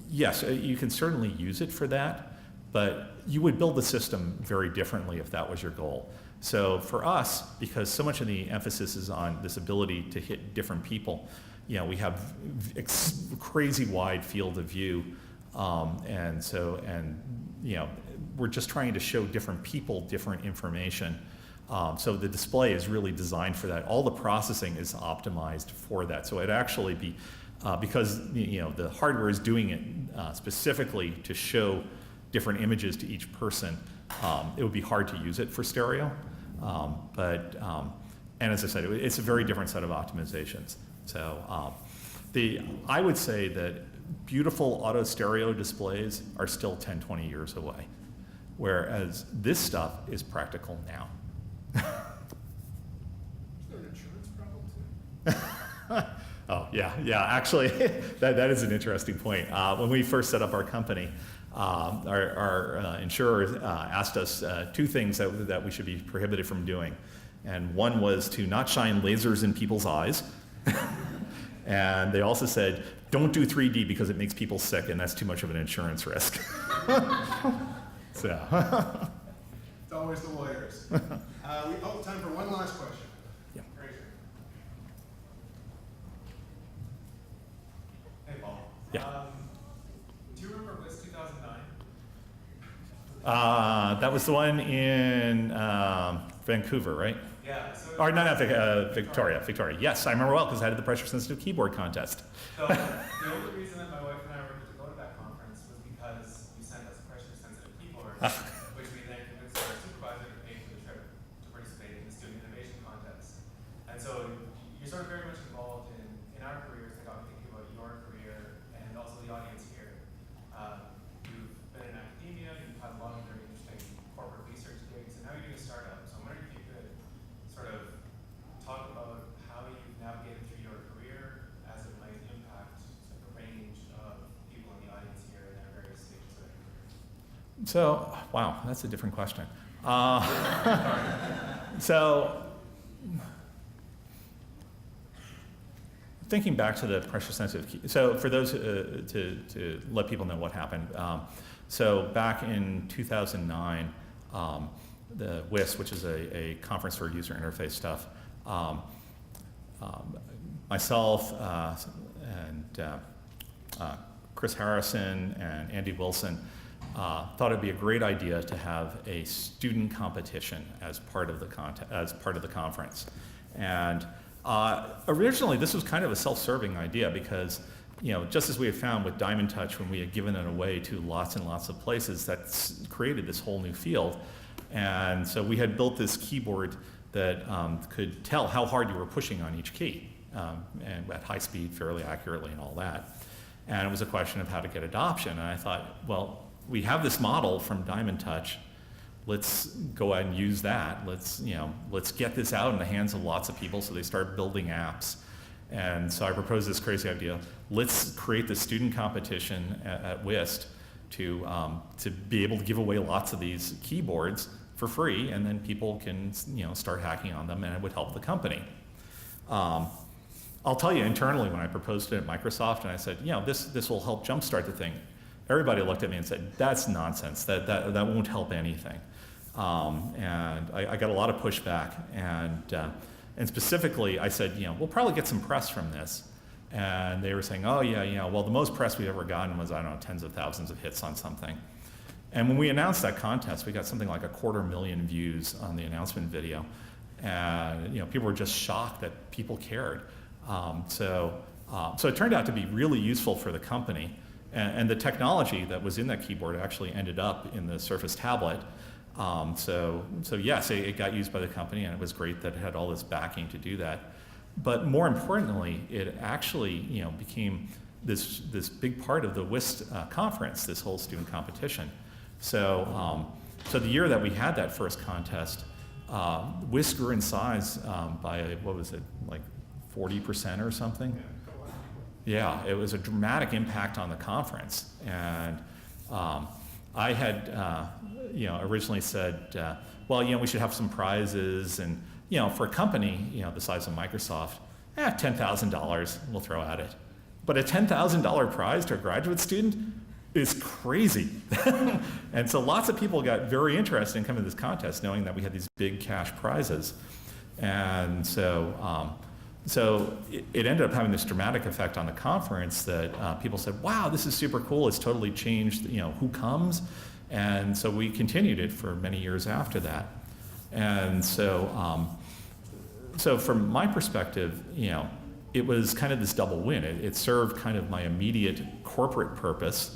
B: yes, you can certainly use it for that, but you would build the system very differently if that was your goal. So for us, because so much of the emphasis is on this ability to hit different people, we have crazy wide field of view, we're just trying to show different people different information. So the display is really designed for that. All the processing is optimized for that. So it'd actually be, because the hardware is doing it specifically to show different images to each person, it would be hard to use it for stereo. And as I said, it's a very different set of optimizations. So I would say that beautiful auto stereo displays are still 10, 20 years away, whereas this stuff is practical now.
A: Is there an insurance problem too?
B: Oh, yeah, actually, that is an interesting point. When we first set up our company, our insurer asked us two things that we should be prohibited from doing. And one was to not shine lasers in people's eyes. And they also said, don't do 3D because it makes people sick and that's too much of an insurance risk. So.
A: It's always the lawyers. We have time for one last question.
B: Yeah.
A: Right here.
C: Hey, Paul.
B: Yeah.
C: Do you remember WIS 2009?
B: That was the one in Vancouver, right?
C: Yeah. So
B: Or no, Victoria. Yes, I remember well because I did the pressure-sensitive keyboard contest.
C: So the only reason that my wife and I were able to go to that conference was because you sent us a pressure-sensitive keyboard, which we then convinced our supervisor to pay for the trip to participate in the student innovation contest. And so you're sort of very much involved in our careers. I got me thinking about your career and also the audience here. You've been in academia, you've had a lot of very interesting corporate research gigs, and now you're doing a startup. So I'm wondering if you could sort of talk about how you've navigated through your career as it might impact a range of
B: So, wow, that's a different question. So, thinking back to the pressure-sensitive key, so for those, to let people know what happened, so back in 2009, the WISC, which is a conference for user interface stuff, myself and Chris Harrison and Andy Wilson thought it'd be a great idea to have a student competition as part of the conference. And originally, this was kind of a self-serving idea because, just as we had found with Diamond Touch when we had given it away to lots and lots of places, that's created this whole new field. And so we had built this keyboard that could tell how hard you were pushing on each key, and at high speed, fairly accurately, and all that. And it was a question of how to get adoption. And I thought, well, we have this model from Diamond Touch. Let's go ahead and use that. Let's get this out in the hands of lots of people so they start building apps. And so I proposed this crazy idea. Let's create this student competition at WIST to be able to give away lots of these keyboards for free, and then people can start hacking on them, and it would help the company. I'll tell you, internally, when I proposed it at Microsoft and I said, this will help jumpstart the thing, everybody looked at me and said, that's nonsense, that won't help anything. And I got a lot of pushback, and specifically I said, we'll probably get some press from this. And they were saying, oh yeah, well, the most press we've ever gotten was, I don't know, tens of thousands of hits on something. And when we announced that contest, we got something like 250,000 views on the announcement video. And people were just shocked that people cared. So it turned out to be really useful for the company. And the technology that was in that keyboard actually ended up in the Surface tablet. So yes, it got used by the company, and it was great that it had all this backing to do that. But more importantly, it actually became this big part of the WISC conference, this whole student competition. So the year that we had that first contest, WISC grew in size by, what was it, like 40% or something? Yeah, it was a dramatic impact on the conference. And I had originally said, well, we should have some prizes, and for a company the size of Microsoft, $10,000 we'll throw at it. But a $10,000 prize to a graduate student is crazy. And so lots of people got very interested in coming to this contest, knowing that we had these big cash prizes. And so it ended up having this dramatic effect on the conference that people said, wow, this is super cool. It's totally changed who comes. And so we continued it for many years after that. And so from my perspective, it was kind of this double win. It served kind of my immediate corporate purpose,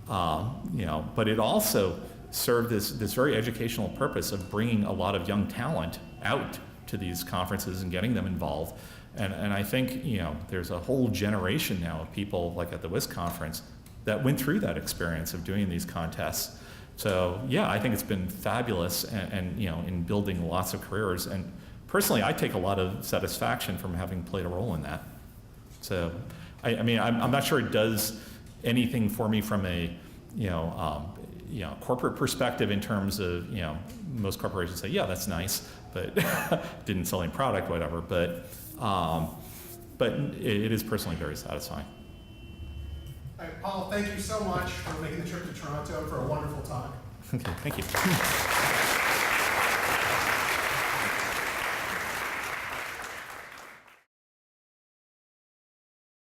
B: but it also served this very educational purpose of bringing a lot of young talent out to these conferences and getting them involved. And I think there's a whole generation now of people, like at the WISC conference, that went through that experience of doing these contests. So yeah, I think it's been fabulous, and in building lots of careers. And personally, I take a lot of satisfaction from having played a role in that. So, I'm not sure it does anything for me from a corporate perspective in terms of most corporations say, yeah, that's nice, but didn't sell any product, whatever. But it is personally very satisfying.
A: All right, Paul, thank you so much for making the trip to Toronto, for a wonderful talk.
B: Okay, thank you.